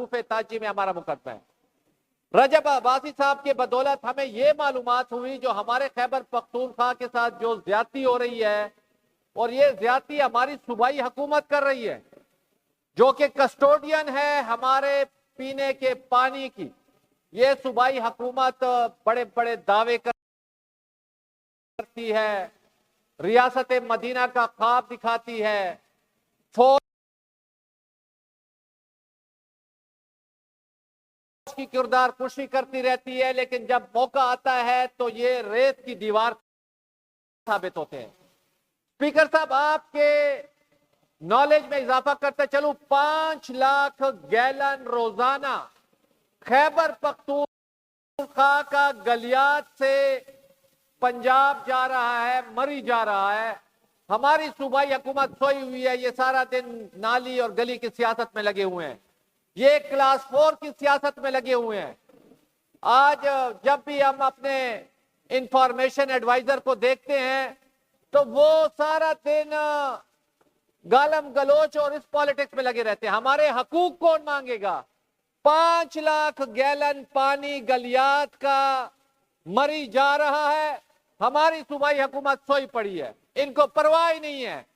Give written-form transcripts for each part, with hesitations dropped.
ताजी में हमारा मुकदमा है। रजब अब्बासी साहब के बदौलत हमें ये मालूमात हुई जो हमारे खैबर पख्तूनख्वा के साथ जो ज्यादती हो रही है, और ये ज्यादती हमारी सूबाई हुकूमत कर रही है, जो कि कस्टोडियन है हमारे पीने के पानी की। ये सूबाई हुकूमत बड़े बड़े दावे करती है, रियासत मदीना का ख्वाब दिखाती है, फौज की किरदार कुशी करती रहती है, लेकिन जब मौका आता है तो ये रेत की दीवार साबित होते हैं। स्पीकर साहब, आपके नॉलेज में इजाफा करते चलूं, 5 लाख गैलन रोजाना खैबर पख्तूनख्वा का गलियात से पंजाब जा रहा है, मरी जा रहा है। हमारी सूबाई हुकूमत सोई हुई है, ये सारा दिन नाली और गली की सियासत में लगे हुए हैं, ये क्लास 4 की सियासत में लगे हुए हैं। आज जब भी हम अपने इंफॉर्मेशन एडवाइजर को देखते हैं तो वो सारा दिन गालम गलोच और इस पॉलिटिक्स में लगे रहते हैं। हमारे हकूक कौन मांगेगा? 5 लाख गैलन पानी गलियात का मरी जा रहा है, हमारी सूबाई हुकूमत सोई पड़ी है, इनको परवाह ही नहीं है।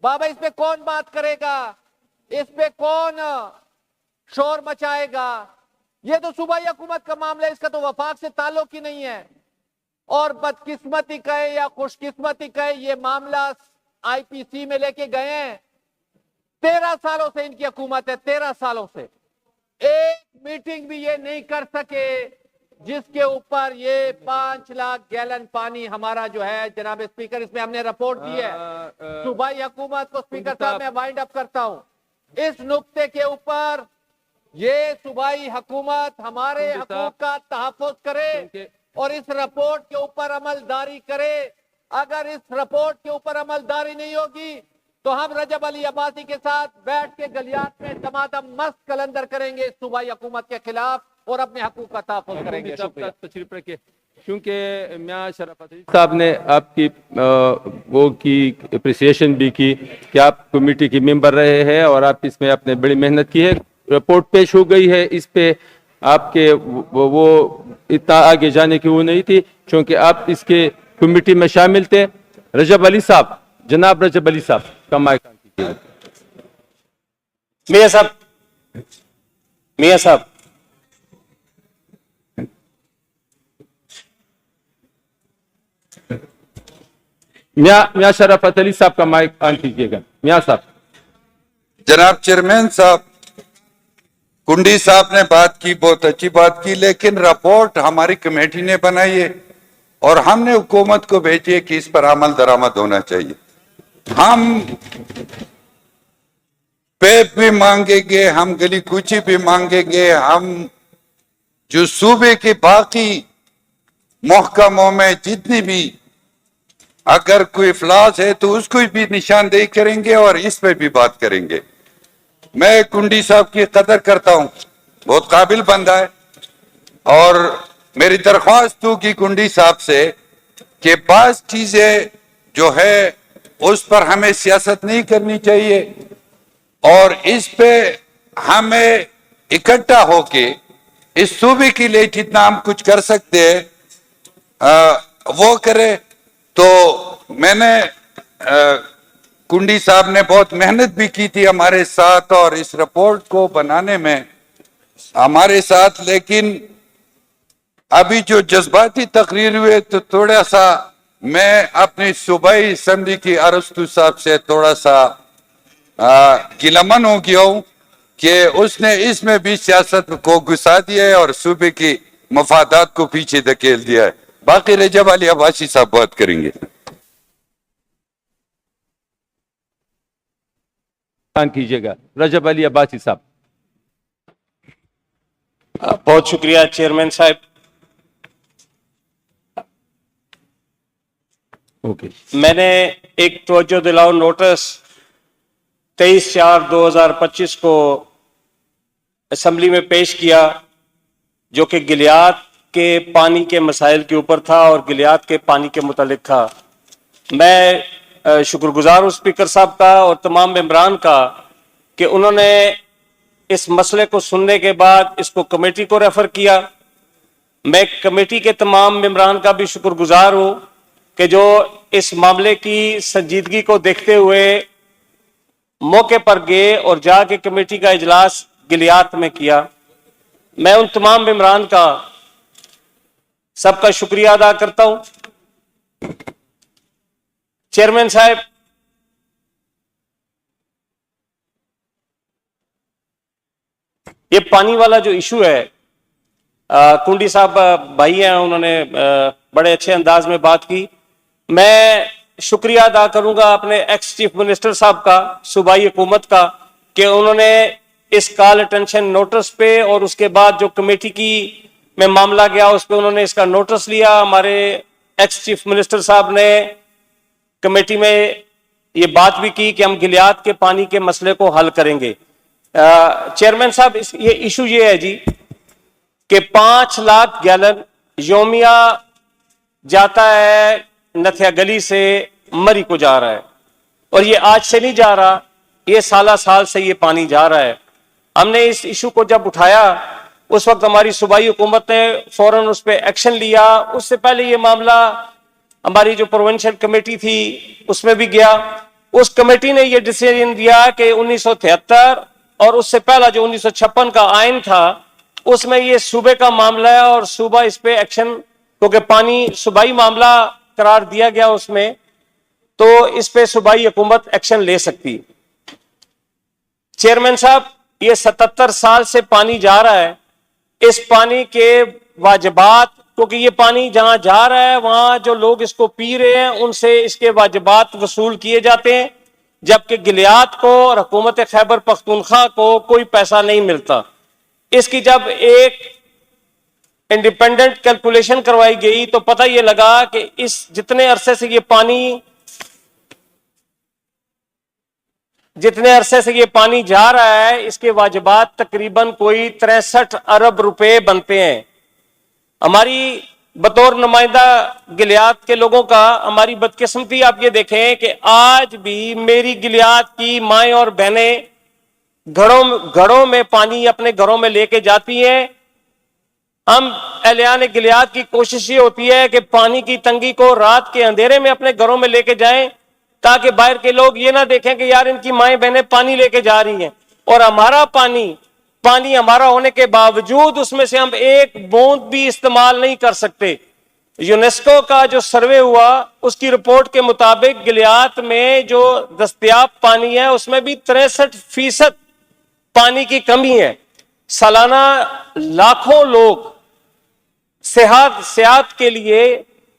बाबा, इस पे कौन बात करेगा? इस पे कौन शोर मचाएगा? ये तो सूबाई हुकूमत का मामला है, इसका तो वफाक से ताल्लुक ही नहीं है। और बदकिस्मती कहे या खुशकिस्मती कहे, ये मामला आईपीसी में लेके गए हैं। 13 सालों से इनकी हुकूमत है, 13 सालों से एक मीटिंग भी ये नहीं कर सके जिसके ऊपर ये 5 लाख गैलन पानी हमारा जो है। जनाब स्पीकर, इसमें हमने रिपोर्ट दी है सूबाई हुकूमत को। स्पीकर साहब, मैं वाइंड अप करता हूं। इस नुक्ते के ऊपर ये सूबाई हुकूमत हमारे हकूक का तहफ़्फ़ुज़ करे और इस रिपोर्ट के ऊपर अमलदारी करे। अगर इस रिपोर्ट के ऊपर अमलदारी नहीं होगी तो हम रजब अली अब्बासी के साथ बैठ के गलियात में तमाम मस्त कलंदर करेंगे इस सूबाई हुकूमत के खिलाफ और अपने हकूक का तहफ़्फ़ुज़ करेंगे। तशरीफ रखिए, क्योंकि मियां शराफत अली साहब ने आपकी वो की अप्रिसिएशन भी की कि आप कमेटी के मेंबर रहे हैं और आप इसमें आपने बड़ी मेहनत की है। रिपोर्ट पेश हो गई है, इस पे आपके वो इतना आगे जाने की वो नहीं थी, क्योंकि आप इसके कमेटी में शामिल थे। रजब अली साहब, जनाब रजब अली साहब का माइक ऑन कीजिए। मियां साहब, मियां साहब, मियां शराफत अली साहब का माइक ऑन कीजिएगा। मियां साहब। जनाब चेयरमैन साहब, कुंडी साहब ने बात की, बहुत अच्छी बात की, लेकिन रिपोर्ट हमारी कमेटी ने बनाई है और हमने हुकूमत को भेजी है कि इस पर अमल दरामद होना चाहिए। हम पेप भी मांगेंगे, हम गली कूची भी मांगेंगे, हम जो सूबे के बाकी महकमों में जितनी भी अगर कोई फ्लॉज है तो उसको भी निशानदेही करेंगे और इस पे भी बात करेंगे। मैं कुंडी साहब की कदर करता हूं, बहुत काबिल बंदा है, और मेरी दरख्वास्त होगी कुंडी साहब से कि बास चीजें जो है उस पर हमें सियासत नहीं करनी चाहिए और इस पे हमें इकट्ठा होके इस सूबे के लिए जितना हम कुछ कर सकते हैं वो करें। तो मैंने कुंडी साहब ने बहुत मेहनत भी की थी हमारे साथ और इस रिपोर्ट को बनाने में हमारे साथ, लेकिन अभी जो जज्बाती तकरीर हुए तो थोड़ा सा मैं अपनी सूबाई असेंबली की अरस्तु साहब से थोड़ा सा गिलामन हो गया हूं कि उसने इसमें भी सियासत को घुसा दिया है और सूबे की मफादात को पीछे धकेल दिया है। बाकी रजब अली अब्बासी साहब बात करेंगे। कीजिएगा रजब अली अब्बासी साहब। बहुत शुक्रिया चेयरमैन साहब। ओके, मैंने एक तवज्जो दिलाओ नोटिस 23/4/2025 को असेंबली में पेश किया, जो कि गिलियात के पानी के मसाइल के ऊपर था और गिलियात के पानी के मुतालिक था। मैं शुक्रगुजार हूँ स्पीकर साहब का और तमाम मेंबरान का कि उन्होंने इस मसले को सुनने के बाद इसको कमेटी को रेफर किया। मैं कमेटी के तमाम मेंबरान का भी शुक्रगुजार हूं कि जो इस मामले की संजीदगी को देखते हुए मौके पर गए और जाके कमेटी का इजलास गिलियात में किया। मैं उन तमाम मेंबरान का सबका शुक्रिया अदा करता हूं। चेयरमैन साहब, ये पानी वाला जो इशू है, कुंडी साहब भाई हैं, उन्होंने बड़े अच्छे अंदाज में बात की। मैं शुक्रिया अदा करूंगा अपने एक्स चीफ मिनिस्टर साहब का, सूबाई हुकूमत का, कि उन्होंने इस कॉल अटेंशन नोटिस पे और उसके बाद जो कमेटी की में मामला गया उस पे उन्होंने इसका नोटिस लिया। हमारे एक्स चीफ मिनिस्टर साहब ने कमेटी में ये बात भी की कि हम गिलियात के पानी के मसले को हल करेंगे। चेयरमैन साहब, ये इशू ये है जी कि 5 लाख गैलन योमिया जाता है नथिया गली से मरी को जा रहा है, और ये आज से नहीं जा रहा, ये साला साल से ये पानी जा रहा है। हमने इस इशू को जब उठाया उस वक्त हमारी सूबाई हुकूमत ने फौरन उस पर एक्शन लिया। उससे पहले ये मामला हमारी जो प्रोविंशियल कमेटी थी उसमें भी गया। उस कमेटी ने ये डिसीजन दिया कि 1973 और उससे पहला जो 1956 का आइन था उसमें ये सूबे का मामला है और सूबा इस पे एक्शन, क्योंकि पानी सूबाई मामला करार दिया गया उसमें, तो इस पे सूबाई हुकूमत एक्शन ले सकती। चेयरमैन साहब, ये 77 साल से पानी जा रहा है। इस पानी के वाजिबात, क्योंकि ये पानी जहां जा रहा है वहां जो लोग इसको पी रहे हैं उनसे इसके वाजिबात वसूल किए जाते हैं, जबकि गिलियात को और हुकूमत खैबर पख्तूनख्वा को कोई पैसा नहीं मिलता। इसकी जब एक इंडिपेंडेंट कैलकुलेशन करवाई गई तो पता ये लगा कि इस जितने अरसे से ये पानी जा रहा है इसके वाजिबात तकरीबन कोई 63 अरब रुपए बनते हैं। हमारी बतौर नुमाइंदा गिलियात के लोगों का हमारी बदकिस्मती आप ये देखें कि आज भी मेरी गिलियात की माएं और बहनें घड़ों में पानी अपने घरों में लेके जाती हैं। हम एहलियान गिलियात की कोशिश ये होती है कि पानी की तंगी को रात के अंधेरे में अपने घरों में लेके जाएं, ताकि बाहर के लोग ये ना देखें कि यार इनकी माएं बहनें पानी लेके जा रही हैं, और हमारा पानी हमारा होने के बावजूद उसमें से हम एक बूंद भी इस्तेमाल नहीं कर सकते। यूनेस्को का जो सर्वे हुआ उसकी रिपोर्ट के मुताबिक गिलियात में जो दस्तयाब पानी है उसमें भी 63% पानी की कमी है। सालाना लाखों लोग सेहत के लिए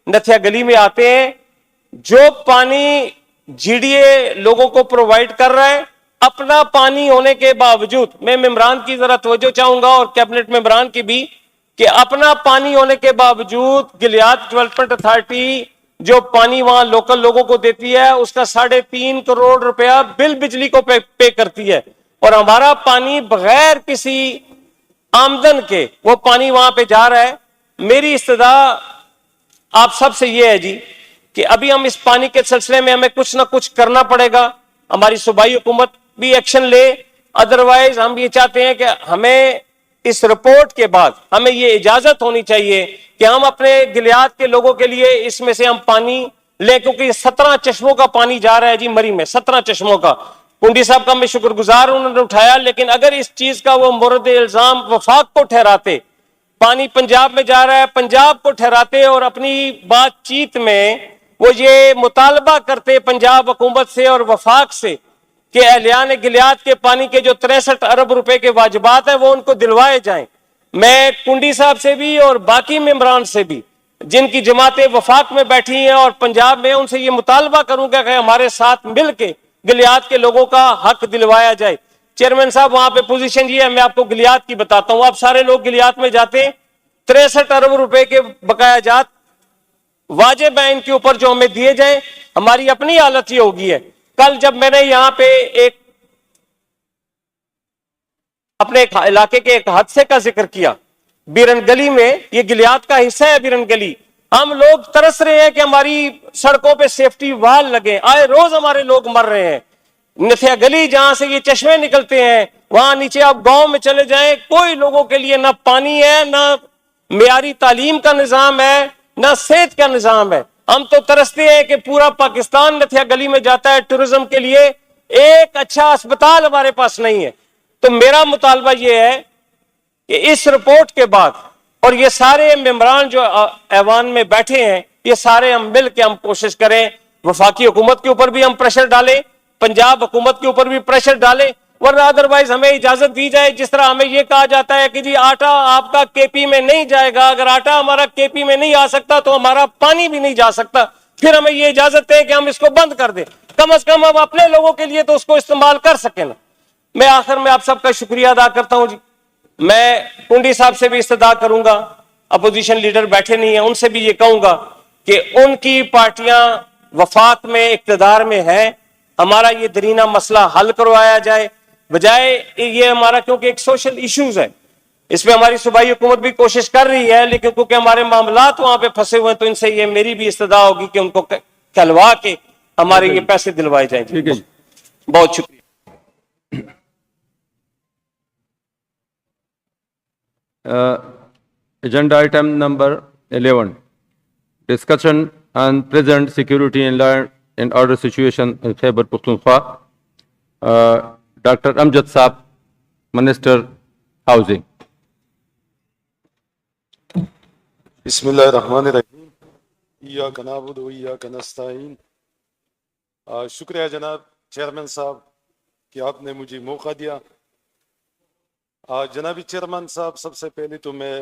नथिया गली में आते हैं। जो पानी जीडीए लोगों को प्रोवाइड कर रहा है, अपना पानी होने के बावजूद, मैं मेंबरान की जरा तवज्जो चाहूंगा और कैबिनेट मेंबरान की भी, कि अपना पानी होने के बावजूद गिलियात डेवलपमेंट अथॉरिटी जो पानी वहां लोकल लोगों को देती है उसका 3.5 करोड़ रुपया बिल बिजली को पे करती है, और हमारा पानी बगैर किसी आमदन के वो पानी वहां पे जा रहा है। मेरी इस्तदा आप सबसे ये है जी कि अभी हम इस पानी के सिलसिले में हमें कुछ ना कुछ करना पड़ेगा। हमारी सूबाई हुकूमत भी एक्शन ले, अदरवाइज हम ये चाहते हैं कि हमें इस रिपोर्ट के बाद हमें ये इजाजत होनी चाहिए कि हम अपने गिलियात के लोगों के लिए इसमें से हम पानी लें, क्योंकि 17 चश्मों का पानी जा रहा है जी मरी में, 17 चश्मों का। कुंडी साहब का मैं शुक्रगुजार हूं, उन्होंने उठाया, लेकिन अगर इस चीज का वो मुर्द इल्जाम वफाक को ठहराते, पानी पंजाब में जा रहा है पंजाब को ठहराते और अपनी बातचीत में वो ये मुतालबा करते पंजाब हुकूमत से और वफाक से कि एहलियान गिलियात के पानी के जो 63 अरब रुपए के वाजिबात हैं वो उनको दिलवाए जाएं। मैं कुंडी साहब से भी और बाकी मेंबरान से भी जिनकी जमातें वफाक में बैठी हैं और पंजाब में, उनसे ये मुतालबा करूंगा कि हमारे साथ मिलके गिलियात के लोगों का हक दिलवाया जाए। चेयरमैन साहब, वहां पे पोजीशन ये है, मैं आपको गिलियात की बताता हूं। आप सारे लोग गिलियात में जाते, 63 अरब रुपए के बकाया जात वाजिब है इनके ऊपर जो हमें दिए जाए। हमारी अपनी हालत ये होगी है। कल जब मैंने यहां पे एक अपने इलाके के एक हादसे का जिक्र किया, बीरन गली में, ये गिलियात का हिस्सा है बीरन गली, हम लोग तरस रहे हैं कि हमारी सड़कों पे सेफ्टी वाल लगे, आए रोज हमारे लोग मर रहे हैं। नथिया गली जहां से ये चश्मे निकलते हैं وہاں نیچے آپ گاؤں میں چلے جائیں, کوئی لوگوں کے لیے نہ پانی ہے, نہ معیاری تعلیم کا نظام ہے, نہ صحت کا نظام ہے. ہم تو ترستے ہیں کہ پورا پاکستان نتھیا گلی میں جاتا ہے ٹورزم کے لیے, ایک اچھا اسپتال ہمارے پاس نہیں ہے. تو میرا مطالبہ یہ ہے کہ اس رپورٹ کے بعد, اور یہ سارے ممبران جو ایوان میں بیٹھے ہیں, یہ سارے ہم مل کے ہم کوشش کریں, وفاقی حکومت کے اوپر بھی ہم پریشر ڈالیں, پنجاب حکومت کے اوپر بھی پریشر ڈالیں, ورنہ ادروائز ہمیں اجازت دی جائے. جس طرح ہمیں یہ کہا جاتا ہے کہ جی آٹا آپ کا کے پی میں نہیں جائے گا, اگر آٹا ہمارا کے پی میں نہیں آ سکتا تو ہمارا پانی بھی نہیں جا سکتا, پھر ہمیں یہ اجازت ہے کہ ہم اس کو بند کر دیں. کم از کم ہم اپنے لوگوں کے لیے تو اس کو استعمال کر سکیں نا. میں آخر میں آپ سب کا شکریہ ادا کرتا ہوں جی. میں کنڈی صاحب سے بھی استدعا کروں گا, اپوزیشن لیڈر بیٹھے نہیں ہیں, ان سے بھی یہ کہوں گا کہ ان کی پارٹیاں وفاق میں اقتدار میں ہیں, ہمارا یہ درینہ مسئلہ حل کروایا جائے, بجائے یہ ہمارا, کیونکہ ایک سوشل ایشوز ہے, اس میں ہماری صوبائی حکومت بھی کوشش کر رہی ہے, لیکن کیونکہ ہمارے معاملات وہاں پہ پھنسے ہوئے ہیں تو ان سے یہ میری بھی استدعا ہوگی کہ ان کو کہلوا کے ہمارے یہ پیسے دلوائے جائیں. ٹھیک ہے, بہت شکریہ. Agenda item number 11, discussion on present security and law and order situation in Khyber Pakhtunkhwa. Dr. Amjad Saab, Minister Housing. بسم اللہ الرحمن الرحیم. ایاک نعبد و ایاک نستعین. شکریہ جناب چیئرمین صاحب کہ آپ نے مجھے موقع دیا. جنابی چیئرمین صاحب, سب سے پہلے تو میں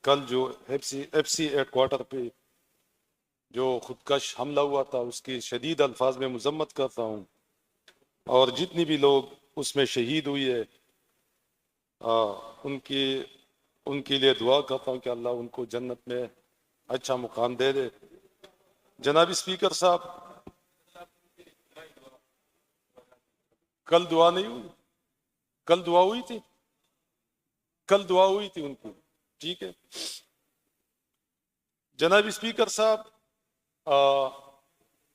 کل جو ایف سی ہیڈ کوارٹر پہ جو خودکش حملہ ہوا تھا اس کی شدید الفاظ میں مذمت کرتا ہوں, اور جتنی بھی لوگ اس میں شہید ہوئی ہے ان کے لیے دعا کرتا ہوں کہ اللہ ان کو جنت میں اچھا مقام دے دے. جناب اسپیکر صاحب, کل دعا نہیں ہوئی, کل دعا ہوئی تھی, کل دعا ہوئی تھی ان کو, ٹھیک ہے. جناب اسپیکر صاحب,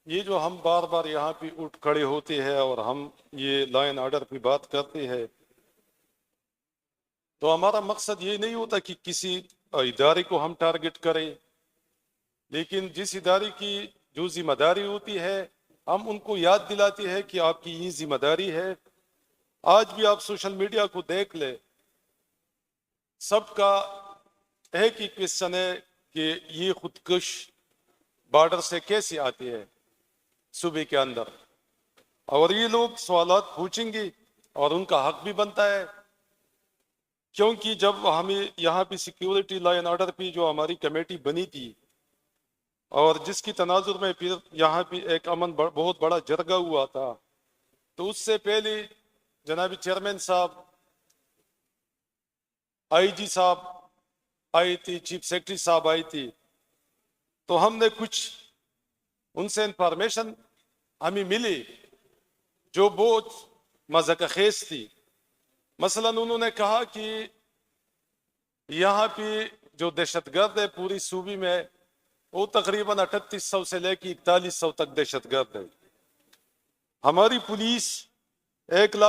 یہ جو ہم بار بار یہاں پہ اٹھ کھڑے ہوتے ہیں اور ہم یہ لا اینڈ آرڈر پہ بات کرتے ہیں, تو ہمارا مقصد یہ نہیں ہوتا کہ کسی ادارے کو ہم ٹارگٹ کریں, لیکن جس ادارے کی جو ذمہ داری ہوتی ہے ہم ان کو یاد دلاتے ہیں کہ آپ کی یہ ذمہ داری ہے. آج بھی آپ سوشل میڈیا کو دیکھ لیں, سب کا ایک ہی کوشچن ہے کہ یہ خودکش بارڈر سے کیسے آتے ہیں صوبے کے اندر, اور یہ لوگ سوالات پوچھیں گے اور ان کا حق بھی بنتا ہے, کیونکہ جب ہمیں یہاں پہ سیکیورٹی لا اینڈ آرڈر پہ جو ہماری کمیٹی بنی تھی اور جس کی تناظر میں پھر یہاں پہ ایک امن بہت بڑا جرگہ ہوا تھا, تو اس سے پہلے جناب چیئرمین صاحب, آئی جی صاحب آئی تھی, چیف سیکرٹری صاحب آئی تھی, تو ہم نے کچھ ان سے انفارمیشن ہمیں ملی جو بہت مذاق خیز تھی. مثلا انہوں نے کہا کہ یہاں پہ جو دہشت گرد ہے پوری صوبے میں وہ تقریباً 3800 سے لے کے 4100 تک دہشت گرد ہے. ہماری پولیس 1 لاکھ